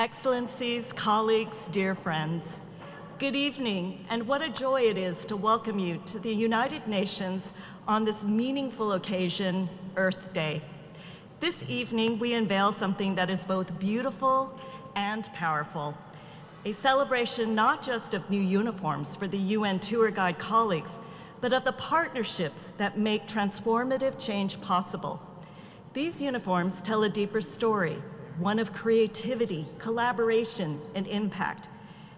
Excellencies, colleagues, dear friends, good evening, and what a joy it is to welcome you to the United Nations on this meaningful occasion, Earth Day. This evening, we unveil something that is both beautiful and powerful, a celebration not just of new uniforms for the UN tour guide colleagues, but of the partnerships that make transformative change possible. These uniforms tell a deeper story, one of creativity, collaboration, and impact.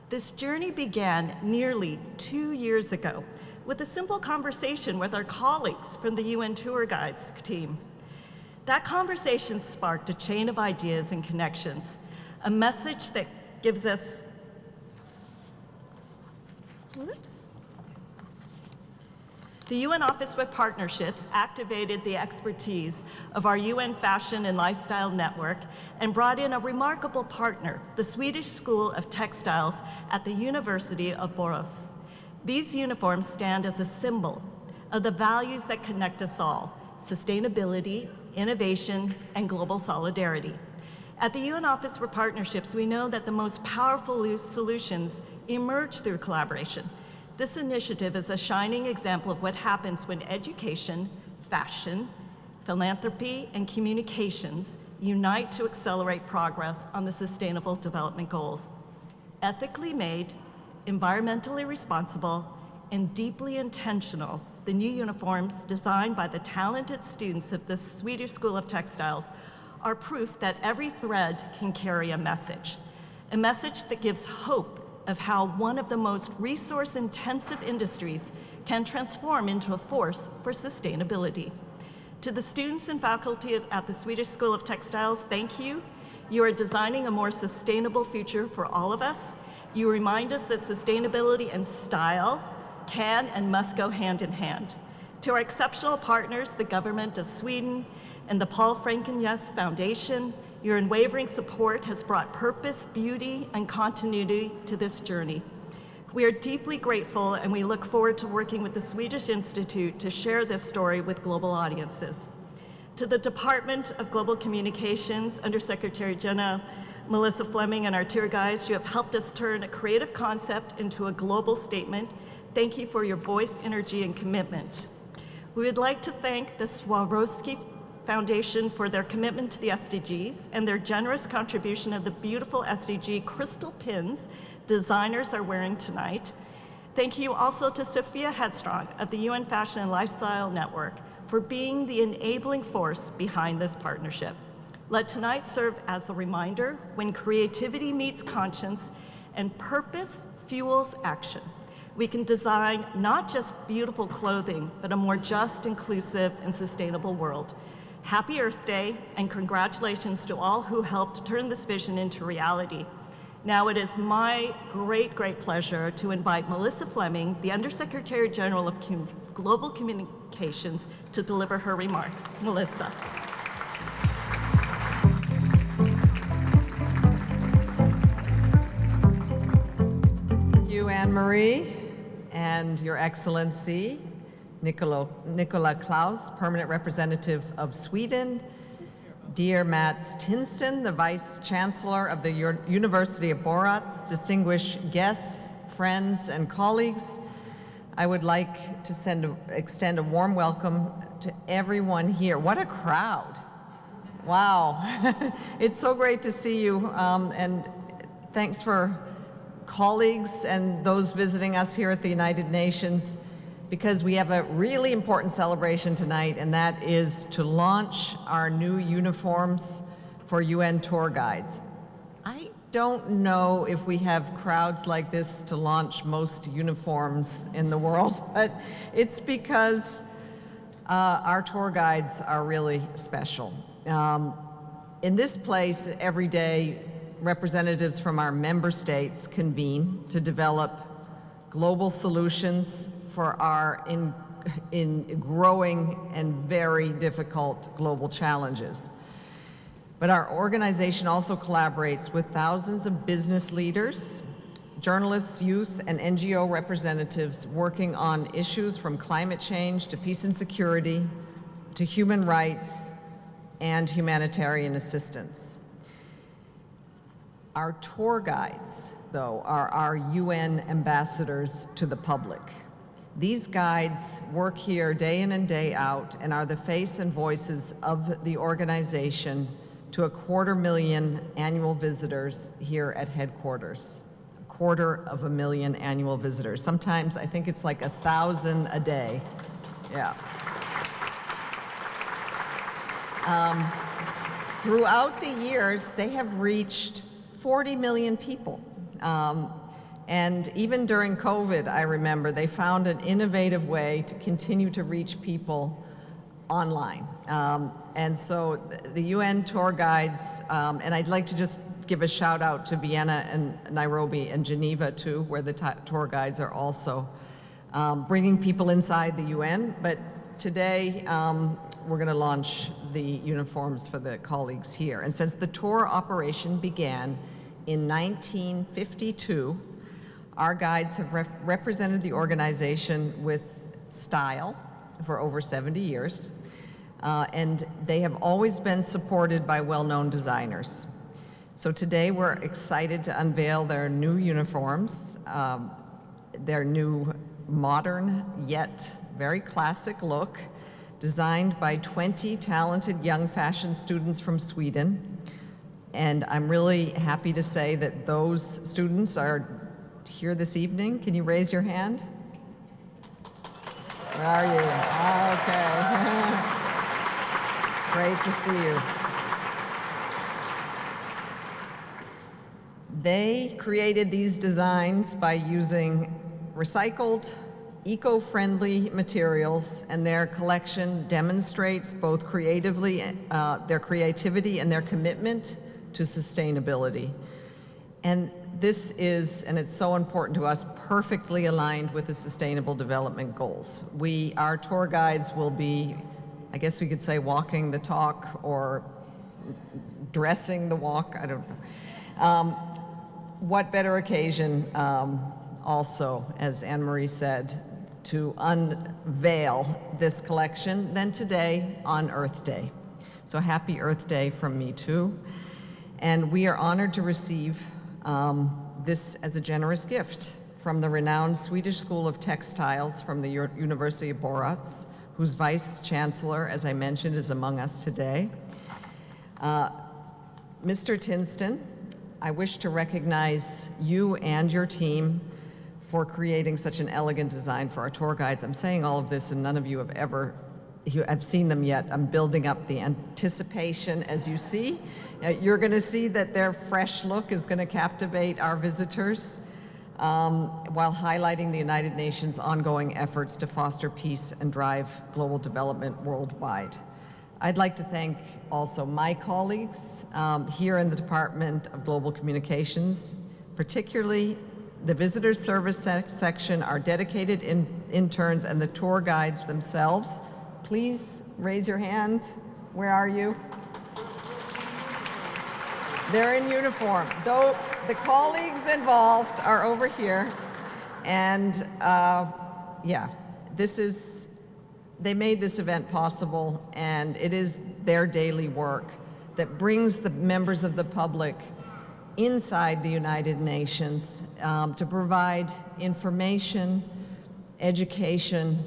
This journey began nearly 2 years ago with a simple conversation with our colleagues from the UN Tour Guides team. That conversation sparked a chain of ideas and connections, a message that gives us, The UN Office for Partnerships activated the expertise of our UN Fashion and Lifestyle Network and brought in a remarkable partner, the Swedish School of Textiles at the University of Borås. These uniforms stand as a symbol of the values that connect us all: sustainability, innovation, and global solidarity. At the UN Office for Partnerships, we know that the most powerful solutions emerge through collaboration. This initiative is a shining example of what happens when education, fashion, philanthropy, and communications unite to accelerate progress on the Sustainable Development Goals. Ethically made, environmentally responsible, and deeply intentional, the new uniforms designed by the talented students of the Swedish School of Textiles are proof that every thread can carry a message that gives hope of how one of the most resource-intensive industries can transform into a force for sustainability. To the students and faculty at the Swedish School of Textiles, thank you. You are designing a more sustainable future for all of us. You remind us that sustainability and style can and must go hand in hand. To our exceptional partners, the government of Sweden and the Paul Franken-Yes Foundation, your unwavering support has brought purpose, beauty, and continuity to this journey. We are deeply grateful, and we look forward to working with the Swedish Institute to share this story with global audiences. To the Department of Global Communications, Undersecretary General Melissa Fleming, and our tour guides, you have helped us turn a creative concept into a global statement. Thank you for your voice, energy, and commitment. We would like to thank the Swarovski Foundation for their commitment to the SDGs and their generous contribution of the beautiful SDG crystal pins designers are wearing tonight. Thank you also to Sophia Headstrong of the UN Fashion and Lifestyle Network for being the enabling force behind this partnership. Let tonight serve as a reminder: when creativity meets conscience and purpose fuels action, we can design not just beautiful clothing, but a more just, inclusive, and sustainable world. Happy Earth Day, and congratulations to all who helped turn this vision into reality. Now it is my great pleasure to invite Melissa Fleming, the Undersecretary General of Global Communications, to deliver her remarks. Melissa. Thank you, Anne-Marie, and Your Excellency, Nicola Clase, Permanent Representative of Sweden, dear Mats Tinnsten, the Vice-Chancellor of the University of Borås, distinguished guests, friends, and colleagues, I would like to extend a warm welcome to everyone here. What a crowd. Wow. It's so great to see you, and thanks for colleagues and those visiting us here at the United Nations, because we have a really important celebration tonight, and that is to launch our new uniforms for UN tour guides. I don't know if we have crowds like this to launch most uniforms in the world, but it's because our tour guides are really special. In this place, every day, representatives from our member states convene to develop global solutions for our in growing and very difficult global challenges. But our organization also collaborates with thousands of business leaders, journalists, youth, and NGO representatives working on issues from climate change to peace and security to human rights and humanitarian assistance. Our tour guides, though, are our UN ambassadors to the public. These guides work here day in and day out and are the face and voices of the organization to 250,000 annual visitors here at headquarters. 250,000 annual visitors. Sometimes I think it's like 1,000 a day. Yeah. Throughout the years, they have reached 40 million people. And even during COVID, I remember, they found an innovative way to continue to reach people online. And so the UN tour guides, and I'd like to just give a shout out to Vienna and Nairobi and Geneva too, where the tour guides are also bringing people inside the UN. But today, we're going to launch the uniforms for the colleagues here. And since the tour operation began in 1952, our guides have represented the organization with style for over 70 years, and they have always been supported by well-known designers. So today we're excited to unveil their new uniforms, their new modern yet very classic look, designed by 20 talented young fashion students from Sweden. And I'm really happy to say that those students are here this evening. Can you raise your hand? Where are you? Okay. Great to see you. They created these designs by using recycled, eco-friendly materials, and their collection demonstrates both creatively, their creativity and their commitment to sustainability. And this is, and it's so important to us, perfectly aligned with the Sustainable Development Goals. Our tour guides will be, I guess we could say, walking the talk or dressing the walk, I don't know. What better occasion also, as Anne-Marie said, to unveil this collection than today on Earth Day. So happy Earth Day from me too. And we are honored to receive this as a generous gift from the renowned Swedish School of Textiles from the University of Borås, whose Vice-Chancellor, as I mentioned, is among us today. Mr. Tinnsten, I wish to recognize you and your team for creating such an elegant design for our tour guides. I'm saying all of this and none of you have seen them yet. I'm building up the anticipation as you see. You're going to see that their fresh look is going to captivate our visitors while highlighting the United Nations' ongoing efforts to foster peace and drive global development worldwide. I'd like to thank also my colleagues here in the Department of Global Communications, particularly the Visitor Service section, our dedicated interns, and the tour guides themselves. Please raise your hand. Where are you? They're in uniform. Though the colleagues involved are over here. And yeah, they made this event possible, and it is their daily work that brings the members of the public inside the United Nations to provide information, education,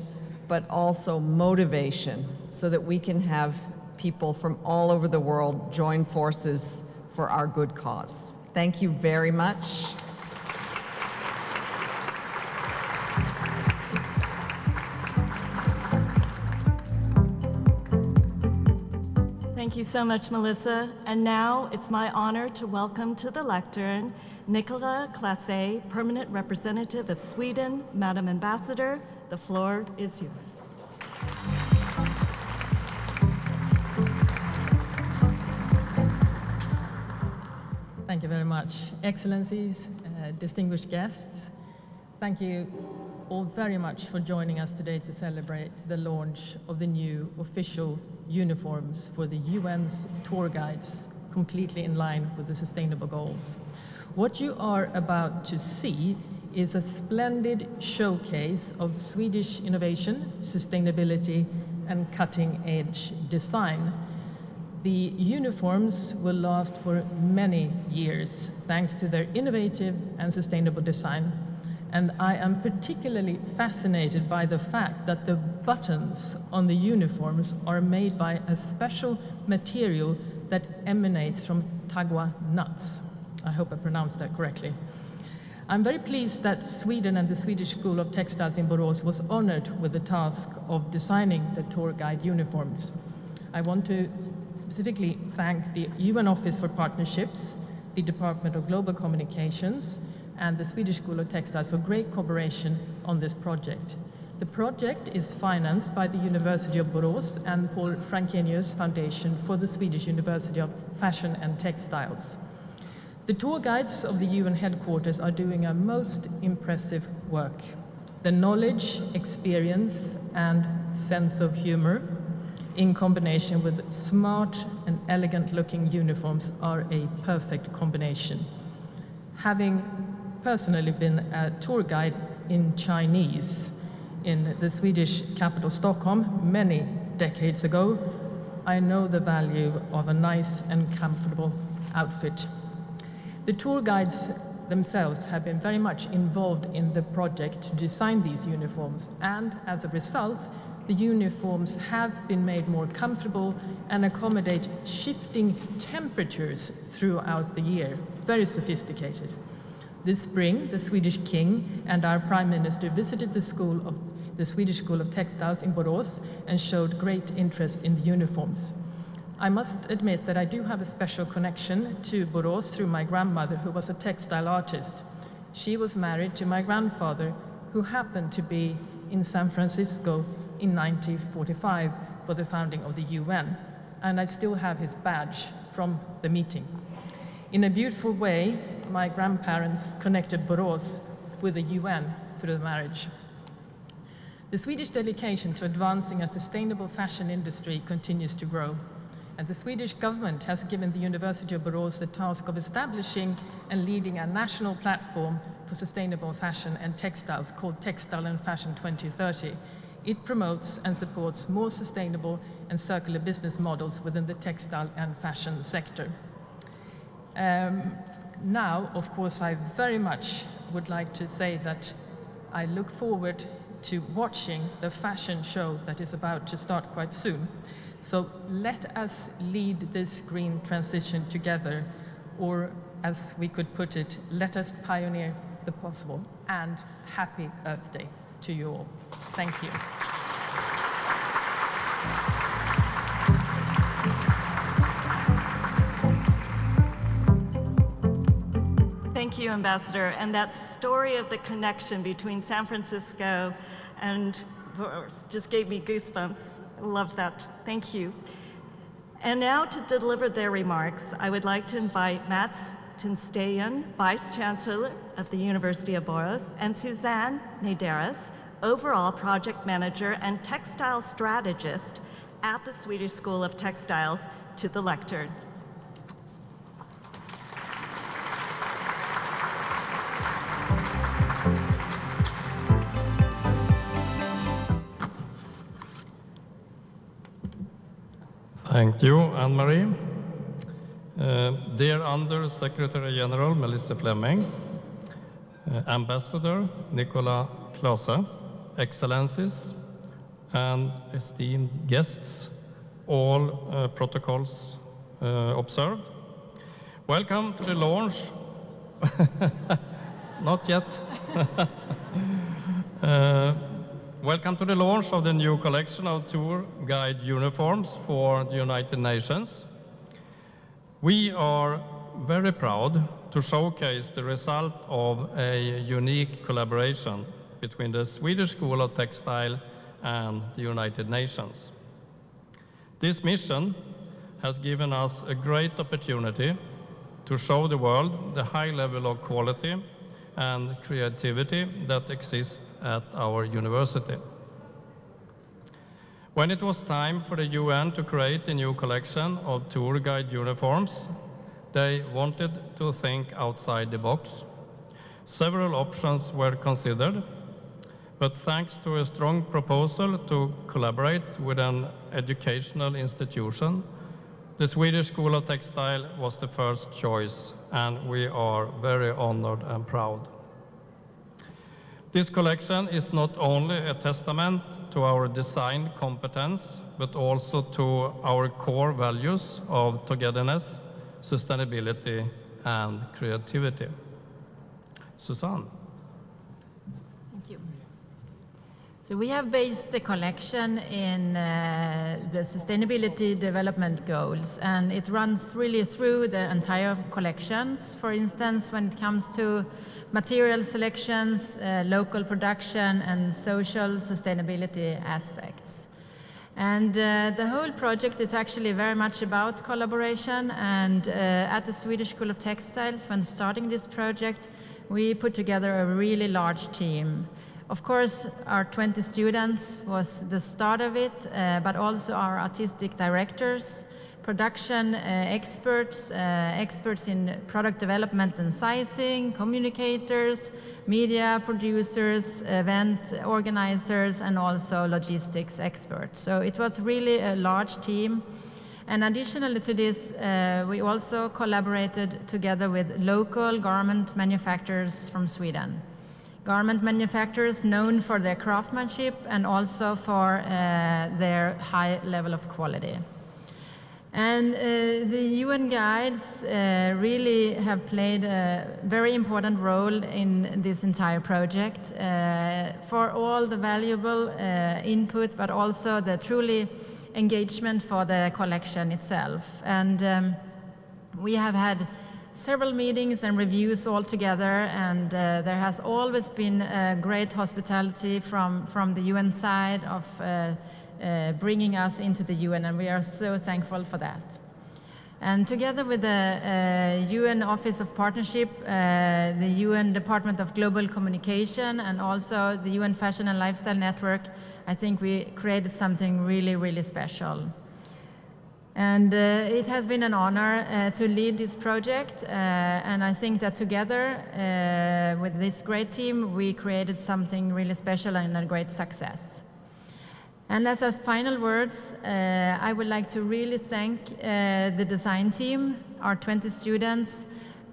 but also motivation so that we can have people from all over the world join forces for our good cause. Thank you very much. Thank you so much, Melissa. And now it's my honor to welcome to the lectern Nicola Clase, Permanent Representative of Sweden. Madam Ambassador, the floor is yours. Thank you very much. Excellencies, distinguished guests, thank you all very much for joining us today to celebrate the launch of the new official uniforms for the UN's tour guides, completely in line with the sustainable goals. What you are about to see is a splendid showcase of Swedish innovation, sustainability, and cutting-edge design. The uniforms will last for many years thanks to their innovative and sustainable design. And I am particularly fascinated by the fact that the buttons on the uniforms are made by a special material that emanates from tagua nuts. I hope I pronounced that correctly. I'm very pleased that Sweden and the Swedish School of Textiles in Borås was honored with the task of designing the tour guide uniforms. I want to specifically thank the UN Office for Partnerships, the Department of Global Communications, and the Swedish School of Textiles for great cooperation on this project. The project is financed by the University of Borås and Paul Frankenius Foundation for the Swedish University of Fashion and Textiles. The tour guides of the UN headquarters are doing a most impressive work. The knowledge, experience, and sense of humor in combination with smart and elegant-looking uniforms are a perfect combination. Having personally been a tour guide in Chinese in the Swedish capital Stockholm many decades ago, I know the value of a nice and comfortable outfit. The tour guides themselves have been very much involved in the project to design these uniforms, and as a result, the uniforms have been made more comfortable and accommodate shifting temperatures throughout the year. Very sophisticated. This spring, the Swedish King and our Prime Minister visited the Swedish School of Textiles in Borås and showed great interest in the uniforms. I must admit that I do have a special connection to Borås through my grandmother, who was a textile artist. She was married to my grandfather, who happened to be in San Francisco in 1945 for the founding of the UN, and I still have his badge from the meeting. In a beautiful way, my grandparents connected Borås with the UN through the marriage. The Swedish dedication to advancing a sustainable fashion industry continues to grow, and the Swedish government has given the University of Borås the task of establishing and leading a national platform for sustainable fashion and textiles called Textile and Fashion 2030. It promotes and supports more sustainable and circular business models within the textile and fashion sector. Now, of course, I very much would like to say that I look forward to watching the fashion show that is about to start quite soon. So let us lead this green transition together, or as we could put it, let us pioneer the possible. And happy Earth Day to you all. Thank you. Thank you, Ambassador. And that story of the connection between San Francisco and Borås just gave me goosebumps. I love that. Thank you. And now to deliver their remarks, I would like to invite Mats Tinnsten, Vice-Chancellor of the University of Borås, and Suzanne Nederes, Overall Project Manager and Textile Strategist at the Swedish School of Textiles, to the lectern. Thank you, Anne-Marie. Dear Under Secretary General Melissa Fleming, Ambassador Nicola Clase, Excellencies, and esteemed guests, all protocols observed. Welcome to the launch. Not yet. Welcome to the launch of the new collection of tour guide uniforms for the United Nations. We are very proud to showcase the result of a unique collaboration between the Swedish School of Textile and the United Nations. This mission has given us a great opportunity to show the world the high level of quality and creativity that exists at our university. When it was time for the UN to create a new collection of tour guide uniforms, they wanted to think outside the box. Several options were considered, but thanks to a strong proposal to collaborate with an educational institution, The Swedish School of Textile was the first choice, and we are very honored and proud. This collection is not only a testament to our design competence, but also to our core values of togetherness, sustainability, and creativity. Susanne. Thank you. So we have based the collection in the Sustainability Development Goals, and it runs really through the entire collections. For instance, when it comes to material selections, local production, and social sustainability aspects. And the whole project is actually very much about collaboration, and at the Swedish School of Textiles, when starting this project, we put together a really large team. Of course, our 20 students was the start of it, but also our artistic directors, production experts, experts in product development and sizing, communicators, media producers, event organizers, and also logistics experts. So it was really a large team. And additionally to this, we also collaborated together with local garment manufacturers from Sweden. Garment manufacturers known for their craftsmanship and also for their high level of quality. And the UN Guides really have played a very important role in this entire project for all the valuable input, but also the truly engagement for the collection itself. And we have had several meetings and reviews all together, and there has always been great hospitality from the UN side of bringing us into the UN, and we are so thankful for that. And together with the UN Office of Partnership, the UN Department of Global Communication, and also the UN Fashion and Lifestyle Network, I think we created something really, really special. And it has been an honor to lead this project, and I think that together with this great team, we created something really special and a great success. And as a final words, I would like to really thank the design team, our 20 students,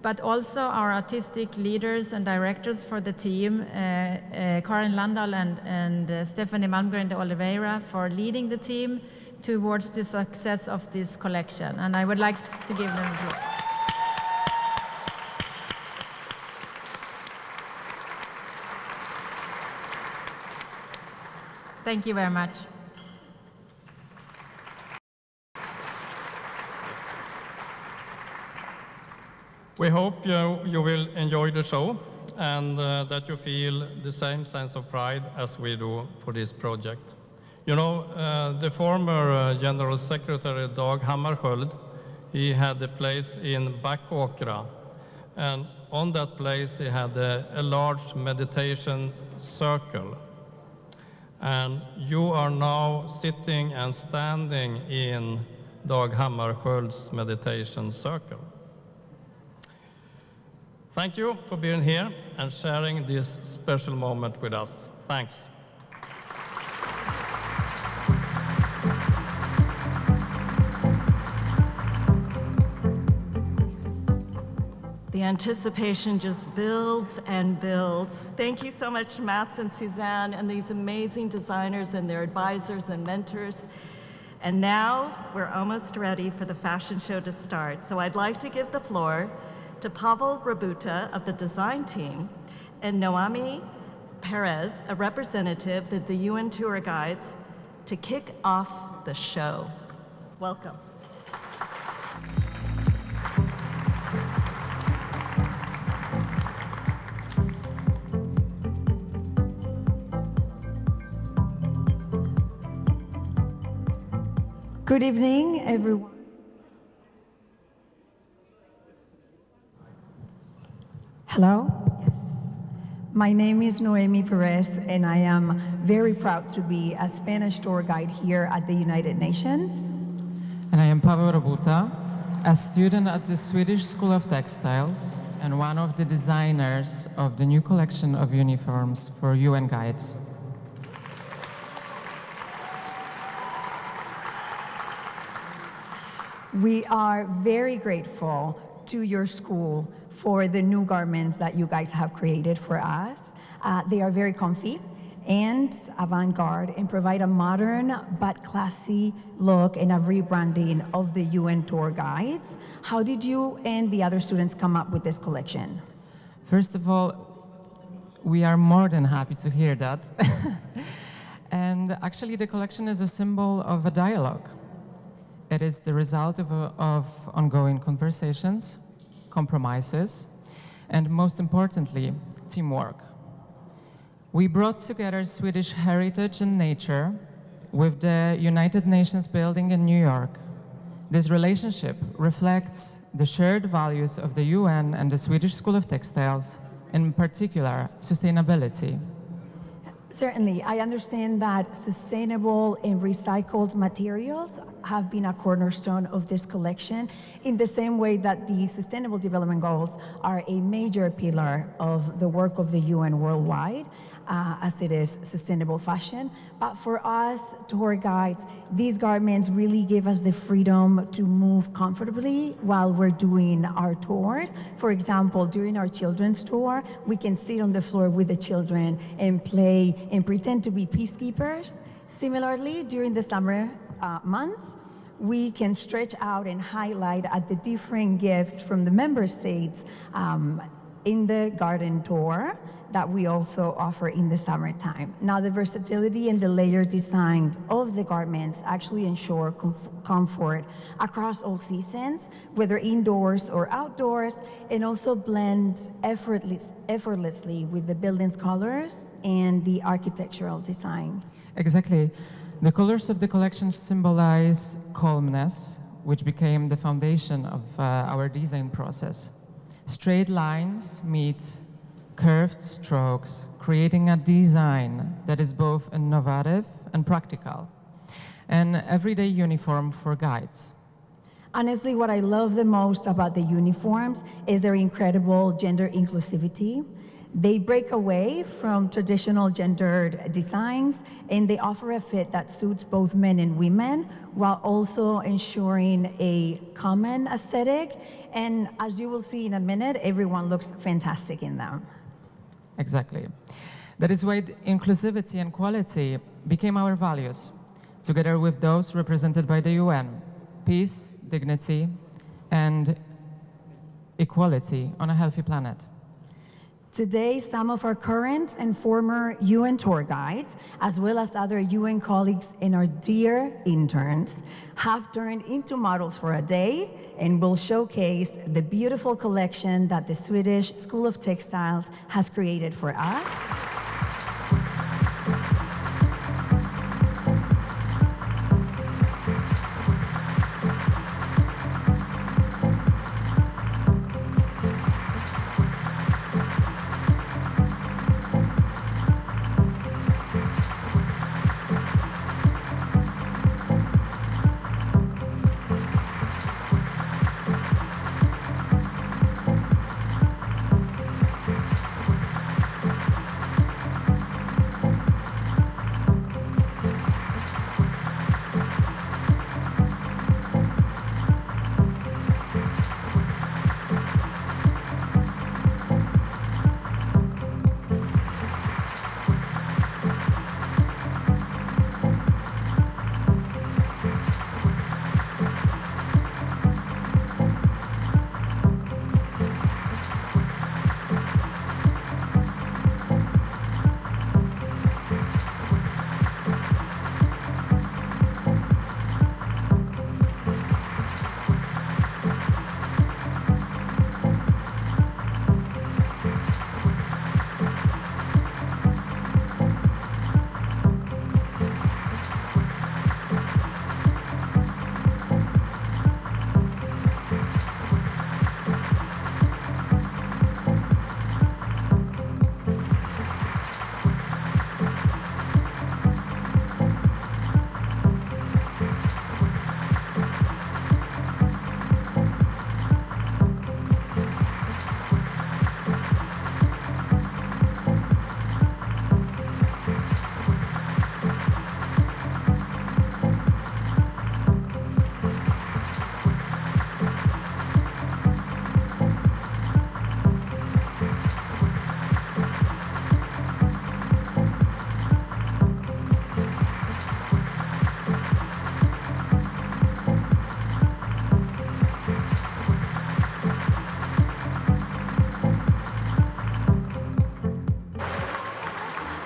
but also our artistic leaders and directors for the team, Karin Landahl and Stephanie Malmgren de Oliveira for leading the team towards the success of this collection. And I would like to give them applause. Thank you very much. We hope you will enjoy the show and that you feel the same sense of pride as we do for this project. You know, the former General Secretary Dag Hammarskjöld, he had a place in Backåkra, and on that place he had a large meditation circle. And you are now sitting and standing in Dag Hammarskjöld's meditation circle. Thank you for being here and sharing this special moment with us. Thanks. The anticipation just builds and builds. Thank you so much, Mats and Suzanne, and these amazing designers and their advisors and mentors. And now we're almost ready for the fashion show to start. So I'd like to give the floor to Pavel Rabuta of the design team and Noami Perez, a representative of the UN Tour Guides, to kick off the show. Welcome. Good evening, everyone. Hello? Yes. My name is Noemi Perez, and I am very proud to be a Spanish tour guide here at the United Nations. And I am Paola Deda, a student at the Swedish School of Textiles and one of the designers of the new collection of uniforms for UN Guides. We are very grateful to your school for the new garments that you guys have created for us. They are very comfy and avant-garde and provide a modern but classy look and a rebranding of the UN tour guides. How did you and the other students come up with this collection? First of all, we are more than happy to hear that. And actually, the collection is a symbol of a dialogue. It is the result of ongoing conversations, compromises, and most importantly, teamwork. We brought together Swedish heritage and nature with the United Nations building in New York. This relationship reflects the shared values of the UN and the Swedish School of Textiles, in particular, sustainability. Certainly, I understand that sustainable and recycled materials have been a cornerstone of this collection in the same way that the Sustainable Development Goals are a major pillar of the work of the UN worldwide, as it is sustainable fashion. But for us, tour guides, these garments really give us the freedom to move comfortably while we're doing our tours. For example, during our children's tour, we can sit on the floor with the children and play and pretend to be peacekeepers. Similarly, during the summer months, we can stretch out and highlight at the different gifts from the member states in the garden tour that we also offer in the summertime. Now, the versatility and the layered design of the garments actually ensure comfort across all seasons, whether indoors or outdoors, and also blend effortlessly with the building's colors and the architectural design. Exactly. The colors of the collection symbolize calmness, which became the foundation of our design process. Straight lines meet curved strokes, creating a design that is both innovative and practical, an everyday uniform for guides. Honestly, what I love the most about the uniforms is their incredible gender inclusivity. They break away from traditional gendered designs, and they offer a fit that suits both men and women, while also ensuring a common aesthetic. And as you will see in a minute, everyone looks fantastic in them. Exactly. That is why inclusivity and quality became our values, together with those represented by the UN: peace, dignity, and equality on a healthy planet. Today, some of our current and former UN tour guides, as well as other UN colleagues and our dear interns, have turned into models for a day and will showcase the beautiful collection that the Swedish School of Textiles has created for us.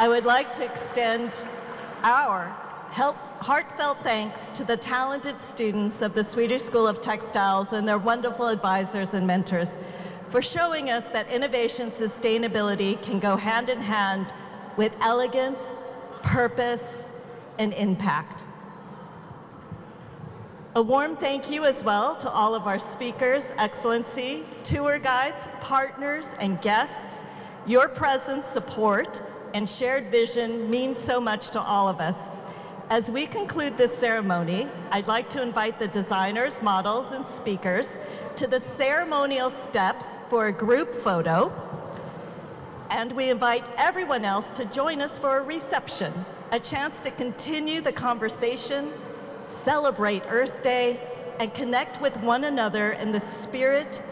I would like to extend our heartfelt thanks to the talented students of the Swedish School of Textiles and their wonderful advisors and mentors for showing us that innovation sustainability can go hand in hand with elegance, purpose, and impact. A warm thank you as well to all of our speakers, Excellency, tour guides, partners, and guests. Your presence, support, and shared vision means so much to all of us. As we conclude this ceremony, I'd like to invite the designers, models, and speakers to the ceremonial steps for a group photo. And we invite everyone else to join us for a reception, a chance to continue the conversation, celebrate Earth Day, and connect with one another in the spirit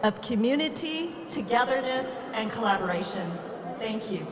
of community, togetherness, and collaboration. Thank you.